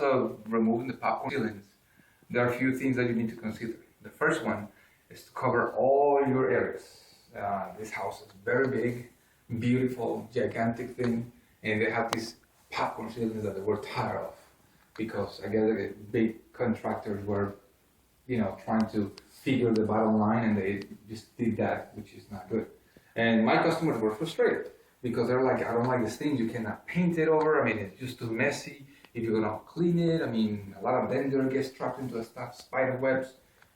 of removing the popcorn ceilings, there are a few things that you need to consider. The first one is to cover all your areas. This house is very big, beautiful, gigantic thing, and they have these popcorn ceilings that they were tired of because I guess the big contractors were, trying to figure the bottom line, and they just did that, which is not good. And my customers were frustrated because they're like, I don't like this thing. You cannot paint it over. I mean, it's just too messy. If you're gonna clean it, I mean, a lot of vendor gets trapped into the stuff, spider webs,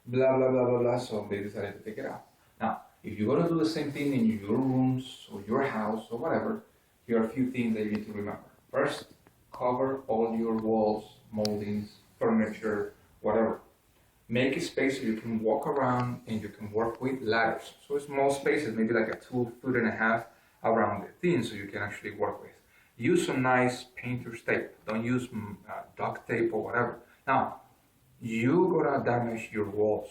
blah, blah, blah, blah, blah. So they decided to take it out. Now, if you're gonna do the same thing in your rooms or your house or whatever, here are a few things that you need to remember. First, cover all your walls, moldings, furniture, whatever. Make a space so you can walk around and you can work with ladders. So small spaces, maybe like a 2.5 feet around the thing so you can actually work with. Use some nice painter's tape. Don't use duct tape or whatever. Now, you're gonna damage your walls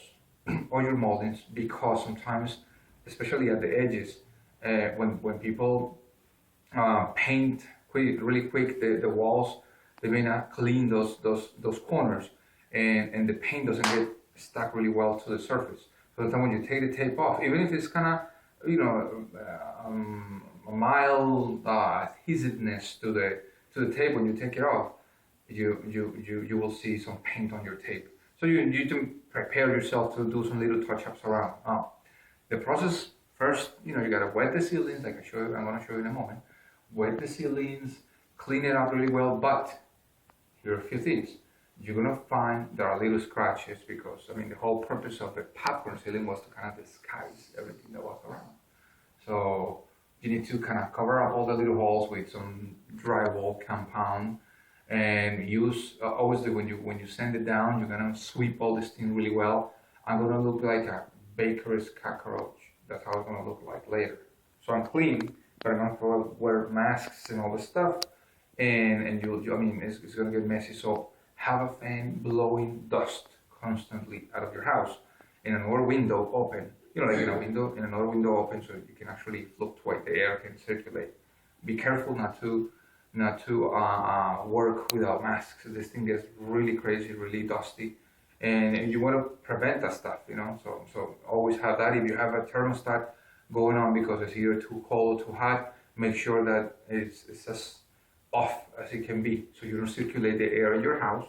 or your moldings because sometimes, especially at the edges, when people paint really quick the walls, they may not clean those corners, and the paint doesn't get stuck really well to the surface. So the time when you take the tape off, even if it's kind of a mild adhesiveness to the tape, when you take it off, you will see some paint on your tape. So you need to prepare yourself to do some little touch-ups around. The process first, you gotta wet the ceilings, like I'm gonna show you in a moment. Wet the ceilings, clean it up really well, but here are a few things. You're gonna find there are little scratches because, the whole purpose of the popcorn ceiling was to kind of disguise everything that was around. So you need to kind of cover up all the little holes with some drywall compound, and use, obviously when you sand it down, you're gonna sweep all this thing really well. I'm gonna look like a baker's cockroach. That's how it's gonna look like later. So I'm clean, but I'm gonna wear masks and all this stuff, and it's gonna get messy. So have a fan blowing dust constantly out of your house, and another window open. Like in another window open, so you can actually fluctuate, the air can circulate. Be careful not to work without masks. This thing gets really crazy, really dusty, and you want to prevent that stuff. So always have that. If you have a thermostat going on because it's either too cold or too hot, make sure that it's as off as it can be, so you don't circulate the air in your house,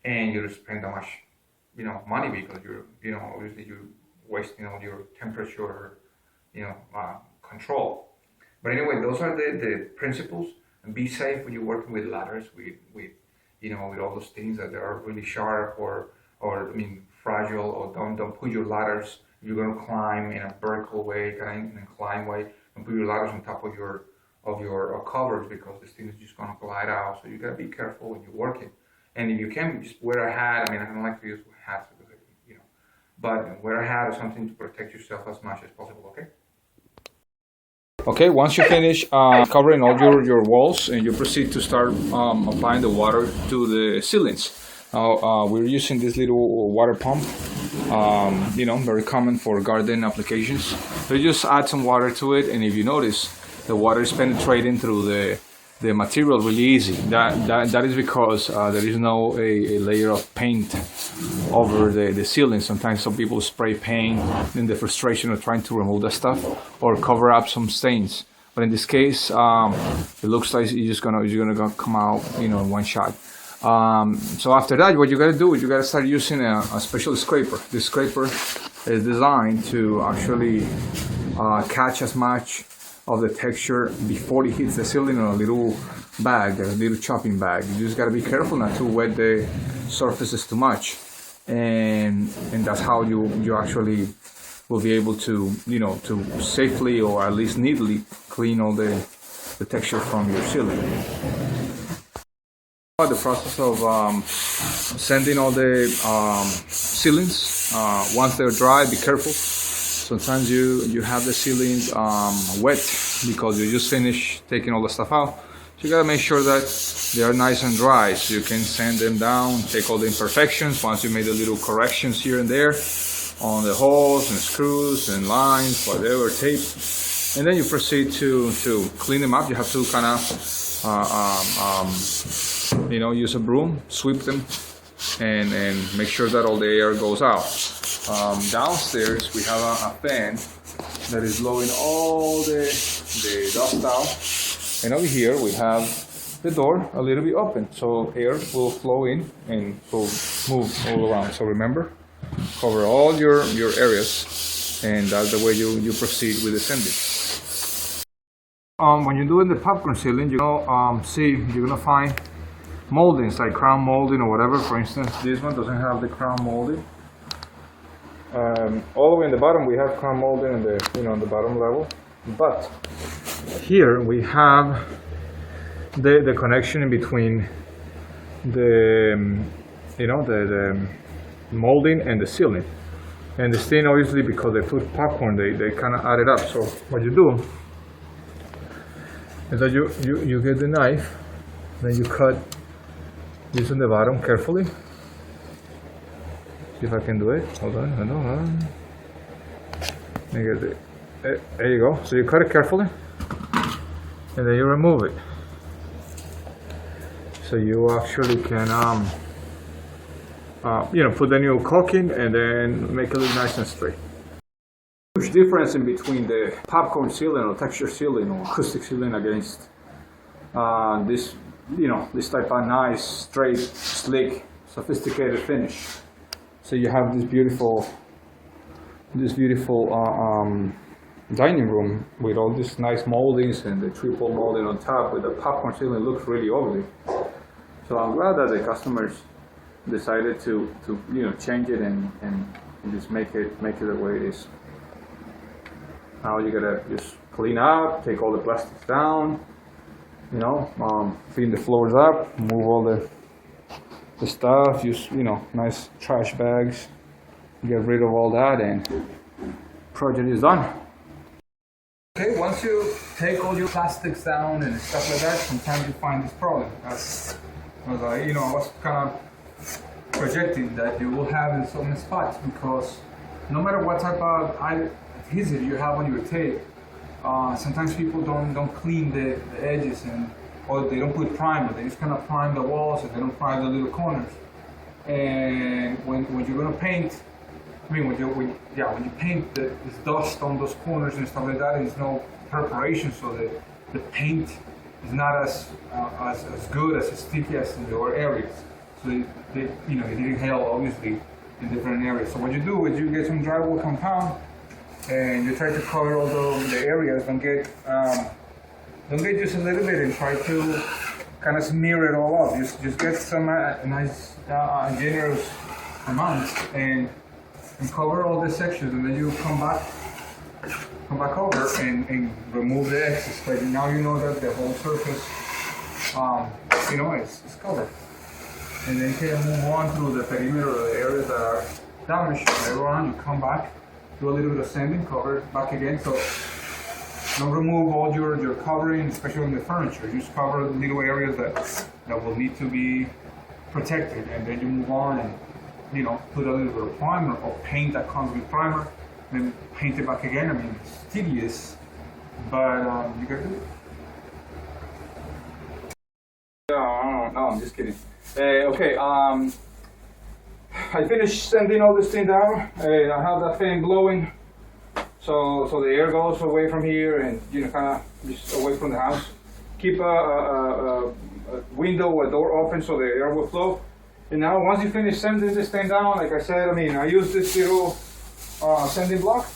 and you don't spend that much, money, because obviously you're wasting all your temperature, control. But anyway, those are the principles. And be safe when you're working with ladders, with all those things that they are really sharp or fragile, or don't put your ladders, if you're going to climb in a vertical way, kind of in a climb way, and put your ladders on top of your covers, because this thing is just going to glide out. So you got to be careful when you're working. And if you can, just wear a hat. I don't like to use hats because but wear a hat or something to protect yourself as much as possible. Okay, once you finish covering all your walls, and you proceed to start applying the water to the ceilings. Now we're using this little water pump, very common for garden applications. So you just add some water to it, and if you notice, the water is penetrating through the material really easy. That is because there is no a layer of paint over the ceiling. Sometimes some people spray paint in the frustration of trying to remove that stuff or cover up some stains. But in this case, it looks like you're gonna come out, in one shot. So after that, what you gotta do is you gotta start using a special scraper. This scraper is designed to actually catch as much of the texture before it hits the ceiling in a little bag, a little chopping bag. You just gotta be careful not to wet the surfaces too much, and that's how you actually will be able to to safely, or at least neatly, clean all the texture from your ceiling. The process of sanding all the ceilings, once they're dry, be careful. Sometimes you have the ceilings wet because you just finished taking all the stuff out. So you gotta make sure that they are nice and dry, so you can sand them down, take all the imperfections. Once you made the little corrections here and there on the holes and screws and lines, whatever, tape, and then you proceed to clean them up. You have to kind of use a broom, sweep them, and make sure that all the air goes out. Downstairs we have a fan that is blowing all the dust out, and over here we have the door a little bit open, so air will flow in and will move all around. So remember, cover all your areas, and that's the way you proceed with the sanding. When you're doing the popcorn sealing, you're gonna find moldings like crown molding or whatever. For instance, this one doesn't have the crown molding. All the way in the bottom we have crown molding in the on the bottom level, but here we have the connection in between the the molding and the sealing. And the stain, obviously, because they put popcorn, they kind of add it up. So what you do is that you get the knife, then you cut this on the bottom carefully. See if I can do it. Hold on. There you go. So you cut it carefully, and then you remove it. So you actually can put the new caulking and then make it look nice and straight. Huge difference in between the popcorn sealing or texture sealing or acoustic sealing against this type of nice, straight, slick, sophisticated finish. So you have this beautiful dining room with all these nice moldings and the triple molding on top. With the popcorn sealing, looks really ugly. So I'm glad that the customers decided to change it and just make it the way it is. Now you gotta just clean up, take all the plastics down, clean the floors up, move all the stuff, use nice trash bags, get rid of all that, and project is done. Okay, once you take all your plastics down and stuff like that, sometimes you find this problem. I was kind of projecting that you will have in some spots, because no matter what type of adhesive you have on your tape, sometimes people don't clean the edges, or they don't put primer. They just kind of prime the walls and they don't prime the little corners. And when you're gonna paint, when you paint, there's dust on those corners and stuff like that. There's no preparation, so the paint is not as good, as sticky as in your areas. So it didn't help, obviously, in different areas. So what you do is you get some drywall compound and you try to cover all the areas. Don't get just a little bit and try to kind of smear it all up. Just get some nice generous amount and cover all the sections, and then you come back over and remove the excess. But now you know that the whole surface is covered. And then you can move on through the perimeter of the areas that are damaged. Later on, you come back, do a little bit of sanding, cover it back again. So don't remove all your covering, especially in the furniture. Just cover the little areas that will need to be protected, and then you move on and put a little bit of primer or paint that comes with primer, then paint it back again. I mean, it's tedious, but you gotta do it. No, I'm just kidding. Okay, I finished sanding all this thing down, and I have that fan blowing, so the air goes away from here and kind of just away from the house. Keep a window or a door open so the air will flow. And now once you finish sanding this thing down, like I said, I use this little sanding block,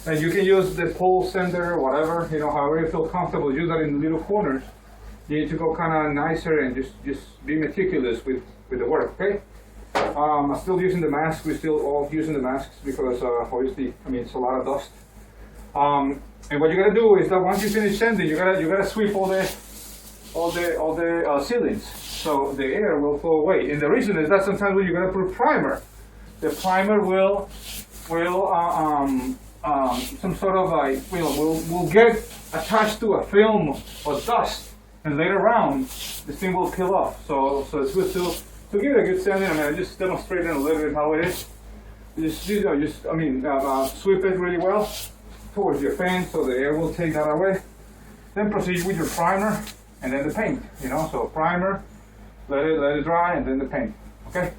and you can use the pole sander or whatever, however you feel comfortable. Use that in the little corners. You need to go kind of nicer and just be meticulous with the work, okay? I'm still using the mask. We're still all using the masks because obviously, it's a lot of dust. And what you gotta do is that once you finish sanding, you gotta sweep all the ceilings, so the air will flow away. And the reason is that sometimes when you're gonna put primer, the primer will some sort of will get attached to a film or dust. And later on, this thing will peel off. So it's good to give it a good sanding. I just demonstrated a little bit how it is. Sweep it really well towards your fan so the air will take that away. Then proceed with your primer. and then the paint, you know, so primer, let it dry, and then the paint, okay?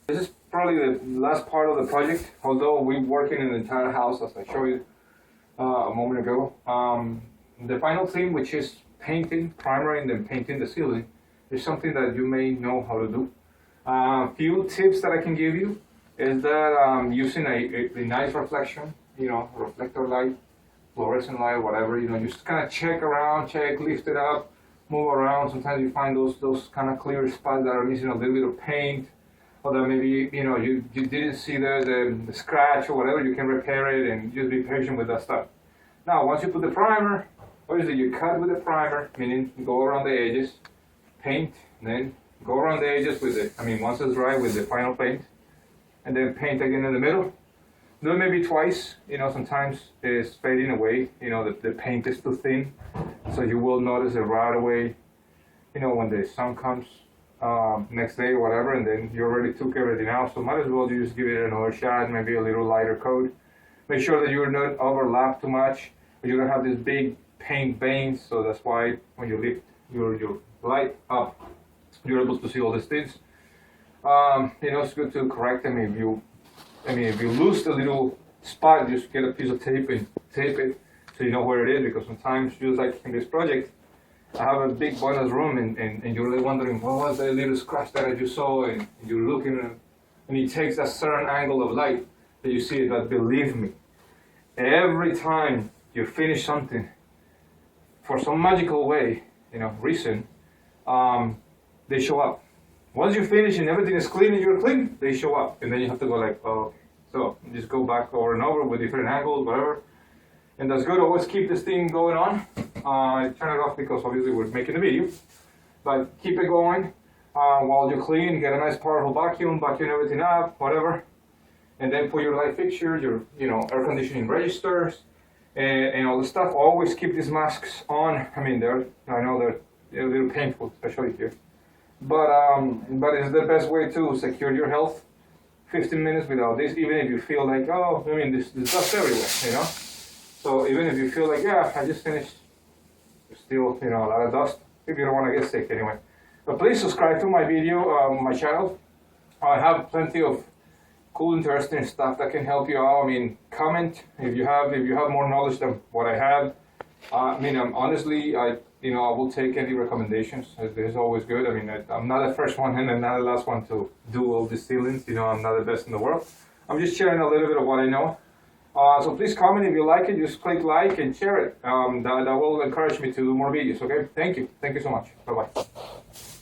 This is probably the last part of the project, although we're working in the entire house, as I showed you a moment ago. The final thing, which is painting, primering, and then painting the ceiling, is something that you may know how to do. Few tips that I can give you is that using a nice reflection, you know, reflector light, fluorescent light, whatever, you know, just kind of check around, lift it up, move around. Sometimes you find those kind of clear spots that are missing a little bit of paint, or that maybe, you know, you didn't see the scratch or whatever. You can repair it and just be patient with that stuff. Now, once you put the primer, obviously you cut with the primer, meaning go around the edges, paint, then go around the edges with it. I mean, once it's dry with the final paint, and then paint again in the middle. Do it maybe twice. You know, sometimes it's fading away. You know, the paint is too thin, so you will notice it right away. You know, when the sun comes next day or whatever, and then you already took everything out. So might as well just give it another shot, maybe a little lighter coat. Make sure that you're not overlap too much. You don't have these big paint veins, so that's why when you lift your light up, you're able to see all these things. You know, it's good to correct them. If you lose the little spot, just get a piece of tape and tape it so you know where it is. Because sometimes, just like in this project, I have a big bonus room, and you're really wondering what was that little scratch that I just saw, and you're looking, and it takes a certain angle of light that you see it. But believe me, every time you finish something, for some magical way, you know, reason, they show up. Once you finish and everything is clean and you're clean, they show up, and then you have to go like, oh, okay. So just go back over and over with different angles, whatever, and that's good. Always keep this thing going on. I turn it off because obviously we're making a video, but keep it going while you're clean. Get a nice powerful vacuum everything up, whatever, and then put your light fixture, your air conditioning registers, and all the stuff. Always keep these masks on. I mean, I know they're a little painful, especially here. But it's the best way to secure your health. 15 minutes without this, even if you feel like, oh, I mean, there's dust everywhere, you know? So even if you feel like, yeah, I just finished, there's still, you know, a lot of dust, if you don't want to get sick anyway. But please subscribe to my video, my channel. I have plenty of cool, interesting stuff that can help you out. I mean, comment if you have more knowledge than what I have. I mean, honestly, I will take any recommendations. It's always good. I mean, I'm not the first one and I'm not the last one to do all these ceilings. You know, I'm not the best in the world. I'm just sharing a little bit of what I know. So please comment if you like it. Just click like and share it. That will encourage me to do more videos. Okay? Thank you. Thank you so much. Bye-bye.